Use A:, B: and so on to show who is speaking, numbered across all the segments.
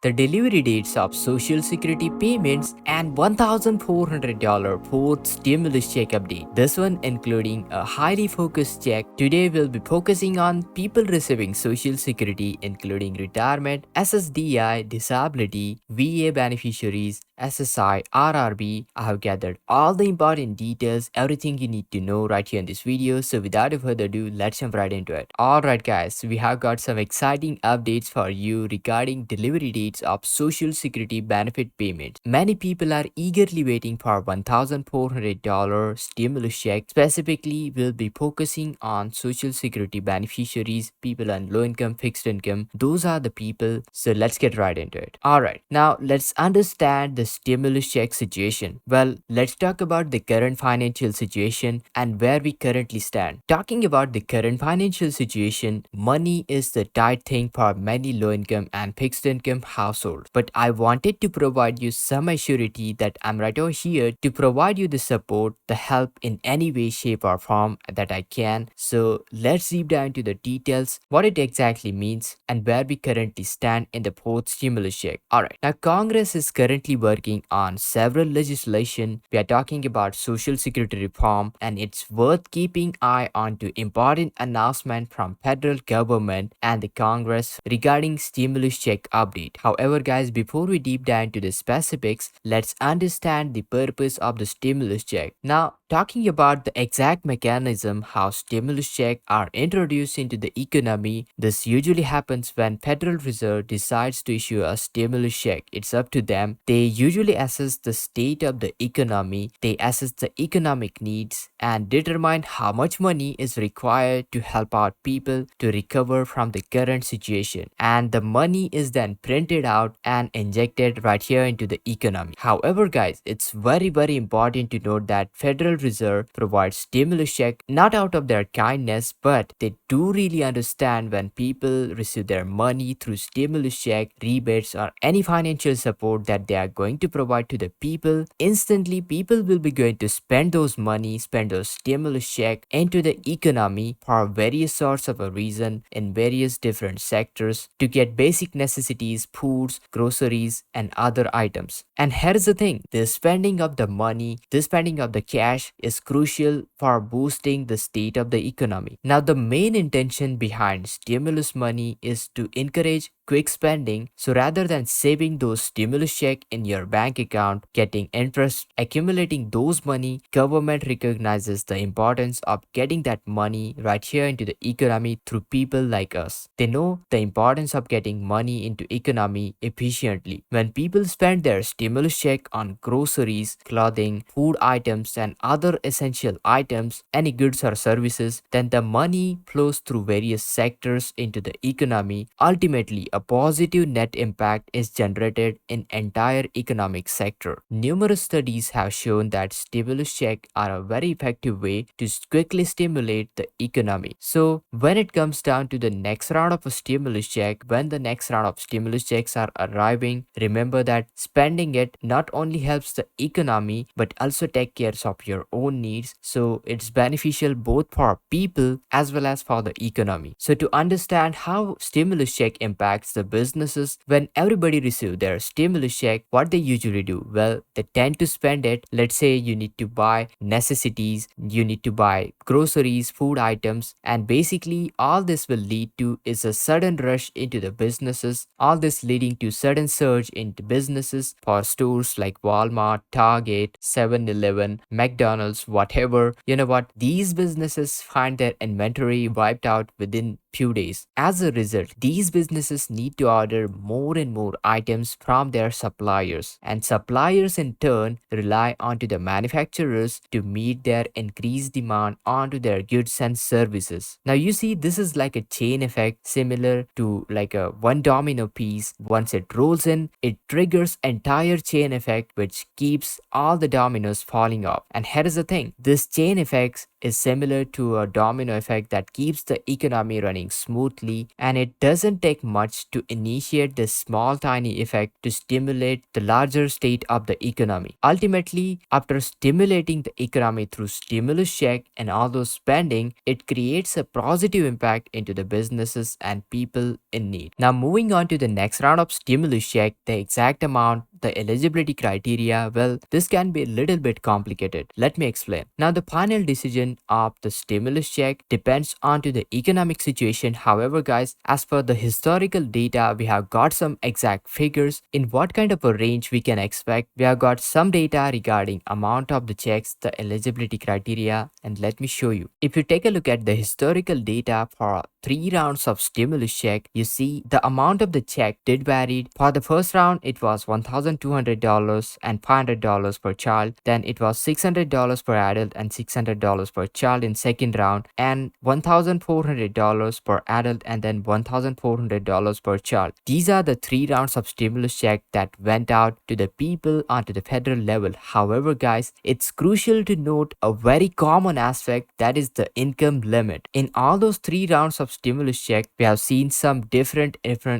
A: the delivery dates of Social Security payments, and $1,400 fourth stimulus check update. This one including a highly focused check. Today we'll be focusing on people receiving Social Security including retirement, ssdi, disability, VA beneficiaries, SSI, RRB. I have gathered all the important details, everything you need to know right here in this video. So without further ado, let's jump right into it. Alright guys, we have got some exciting updates for you regarding delivery dates of Social Security benefit payments. Many people are eagerly waiting for $1,400 stimulus check. Specifically, we'll be focusing on Social Security beneficiaries, people on low income, fixed income. Those are the people. So let's get right into it. Alright, now let's understand the stimulus check situation. Well, let's talk about the current financial situation and where we currently stand. Talking about the current financial situation, money is the tight thing for many low income and fixed income households. But I wanted to provide you some assurity that I'm right over here to provide you the support, the help in any way, shape, or form that I can. So let's deep dive into the details, what it exactly means, and where we currently stand in the fourth stimulus check. Alright, now Congress is currently working on several legislation. We are talking about Social Security reform, and it's worth keeping eye on to important announcement from federal government and the Congress regarding stimulus check update. However, guys, before we deep dive into the specifics, let's understand the purpose of the stimulus check. Now, talking about the exact mechanism how stimulus check are introduced into the economy, this usually happens when Federal Reserve decides to issue a stimulus check. It's up to them. They usually assess the state of the economy, they assess the economic needs and determine how much money is required to help out people to recover from the current situation. And the money is then printed out and injected right here into the economy. However, guys, it's very important to note that Federal Reserve provides stimulus check not out of their kindness, but they do really understand when people receive their money through stimulus check, rebates, or any financial support that they are going to provide to the people. Instantly, people will be going to spend those money, spend those stimulus check into the economy for various sorts of a reason in various different sectors to get basic necessities, foods, groceries, and other items. And here's the thing, the spending of the money, the spending of the cash is crucial for boosting the state of the economy. Now, the main intention behind stimulus money is to encourage quick spending. So rather than saving those stimulus check in your bank account, getting interest, accumulating those money, government recognizes the importance of getting that money right here into the economy through people like us. They know the importance of getting money into economy efficiently. When people spend their stimulus check on groceries, clothing, food items, and other essential items, any goods or services, then the money flows through various sectors into the economy. Ultimately, a positive net impact is generated in entire economic sector. Numerous studies have shown that stimulus checks are a very effective way to quickly stimulate the economy. So when it comes down to the next round of a stimulus check, when the next round of stimulus checks are arriving, remember that spending it not only helps the economy but also take care of your own needs. So it's beneficial both for people as well as for the economy. So to understand how stimulus check impacts the businesses, when everybody receive their stimulus check, what they usually do? Well, they tend to spend it. Let's say you need to buy necessities, you need to buy groceries, food items, and basically all this will lead to is a sudden rush into the businesses. All this leading to sudden surge into businesses for stores like Walmart, Target, 7-Eleven, McDonald's, whatever. You know what? These businesses find their inventory wiped out within few days. As a result, these businesses need to order more and more items from their suppliers, and suppliers in turn rely onto the manufacturers to meet their increased demand onto their goods and services. Now you see, this is like a chain effect similar to like a one domino piece. Once it rolls in, it triggers entire chain effect which keeps all the dominoes falling off. And here is the thing, this chain effect is similar to a domino effect that keeps the economy running running smoothly, and it doesn't take much to initiate this small tiny effect to stimulate the larger state of the economy. Ultimately, after stimulating the economy through stimulus check and all those spending, it creates a positive impact into the businesses and people in need. Now, moving on to the next round of stimulus check, the exact amount, the eligibility criteria, well, this can be a little bit complicated. Let me explain. Now, the final decision of the stimulus check depends on to the economic situation. However, guys, as per the historical data, we have got some exact figures in what kind of a range we can expect. We have got some data regarding amount of the checks, the eligibility criteria, and let me show you. If you take a look at the historical data for 3 rounds of stimulus check, you see the amount of the check did vary. For the first round, it was $1,200 and $500 per child. Then it was $600 per adult and $600 per child in second round, and $1,400 per adult and then $1,400 per child. These are the 3 rounds of stimulus check that went out to the people onto the federal level. However, guys, it's crucial to note a very common aspect, that is the income limit. In all those 3 rounds of stimulus check, we have seen some different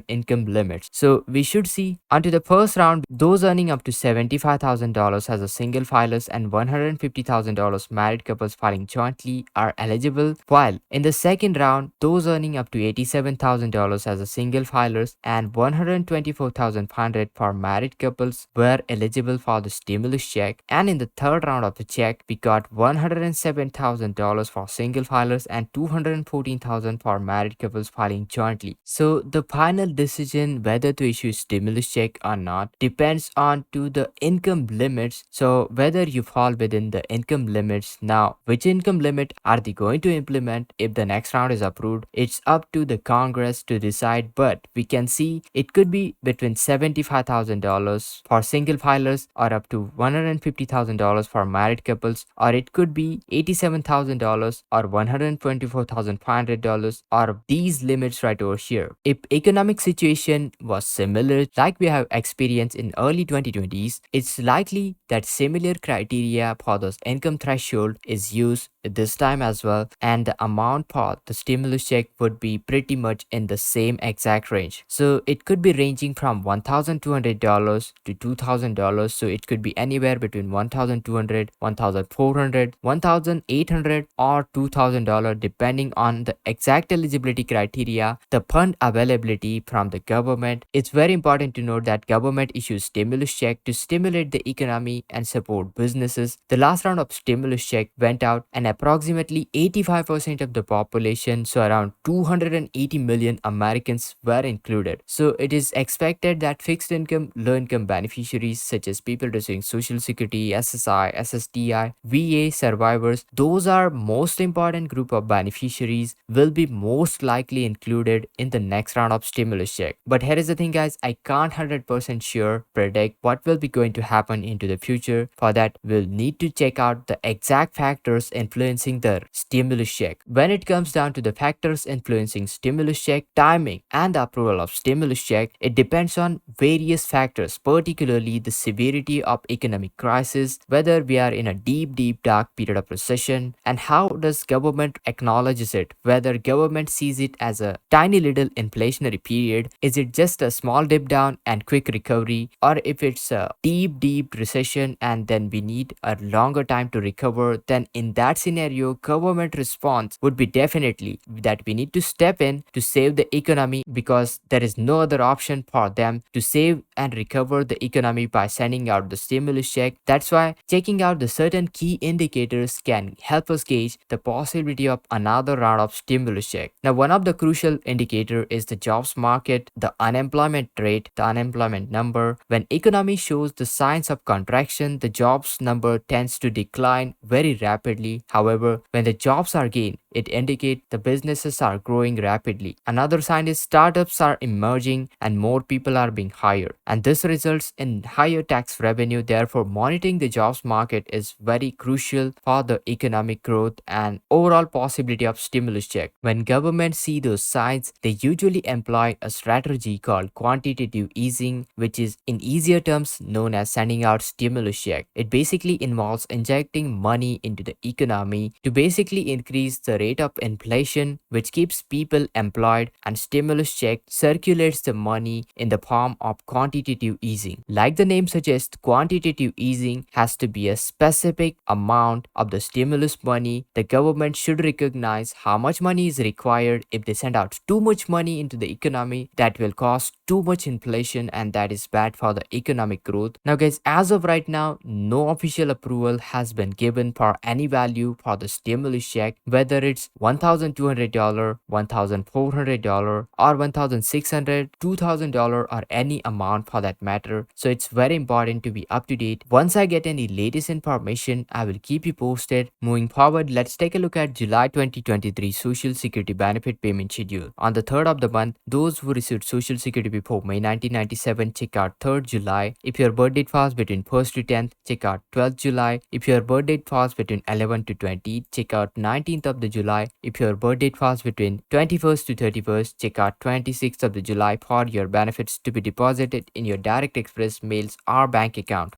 A: income limits. So we should see onto the first round, those earning up to $75,000 as a single filers and $150,000 married couples filing jointly are eligible, while in the second round, those earning up to $87,000 as a single filers and $124,500 for married couples were eligible for the stimulus check. And in the third round of the check, we got $107,000 for single filers and $214,000 for married couples filing jointly. So the final decision whether to issue stimulus check or not depends on to the income limits. So whether you fall within the income limits. Now, which income limit are they going to implement if the next round is approved? It's up to the Congress to decide, but we can see it could be between $75,000 for single filers or up to $150,000 for married couples, or it could be $87,000 or $124,500, or these limits right over here. If economic situation was similar like we have experienced in early 2020s, it's likely that similar criteria for the income threshold is used this time as well, and the amount for the stimulus check would be pretty much in the same exact range. So it could be ranging from $1,200 to $2,000. So it could be anywhere between $1,200, $1,400, $1,800 or $2,000 depending on the exact eligibility criteria, the fund availability from the government. It's very important to note that government issues stimulus check to stimulate the economy and support businesses. The last round of stimulus check went out and approximately 85% of the population, so around 280 million Americans were included. So it is expected that fixed income, low income beneficiaries such as people receiving Social Security, SSI, SSDI, VA survivors, those are most important group of beneficiaries will be most likely included in the next round of stimulus check. But here is the thing, guys, I can't 100% sure predict what will be going to happen into the future. For that, we'll need to check out the exact factors influencing the stimulus check. When it comes down to the factors influencing stimulus check, timing and the approval of stimulus check, it depends on various factors, particularly the severity of economic crisis, whether we are in a deep dark period of recession, and how does government acknowledges it, whether government sees it as a tiny little inflationary period, is it just a small dip down and quick recovery, or if it's a deep recession and then we need a longer time to recover, then in that scenario government response would be definitely that we need to step in to save the economy, because there is no other option for them to save and recover the economy by sending out the stimulus check. That's why checking out the certain key indicators can help us gauge the possibility of another round of stimulus check. Now, one of the crucial indicator is the jobs market, the unemployment rate, the unemployment number. When economy shows the signs of contraction, the jobs number tends to decline very rapidly. However, when the jobs are gained, it indicates the businesses are growing rapidly. Another sign is startups are emerging and more people are being hired, and this results in higher tax revenue. Therefore, monitoring the jobs market is very crucial for the economic growth and overall possibility of stimulus check. When governments see those signs, they usually employ a strategy called quantitative easing, which is in easier terms known as sending out stimulus check. It basically involves injecting money into the economy to basically increase the the rate of inflation, which keeps people employed, and stimulus check circulates the money in the form of quantitative easing. Like the name suggests, quantitative easing has to be a specific amount of the stimulus money. The government should recognize how much money is required. If they send out too much money into the economy, that will cause too much inflation, and that is bad for the economic growth. Now guys, as of right now, no official approval has been given for any value for the stimulus check, whether it's $1,200, $1,400, or $1,600, $2,000, or any amount for that matter. So it's very important to be up to date. Once I get any latest information, I will keep you posted. Moving forward, let's take a look at July 2023 Social Security Benefit Payment Schedule. On the 3rd of the month, those who received Social Security before May 1997, check out 3rd July. If your birth date falls between 1st to 10th, check out 12th July. If your birth date falls between 11th to 20th, check out 19th of the July. If your birth date falls between 21st to 31st, check out 26th of the July for your benefits to be deposited in your Direct Express mails or bank account.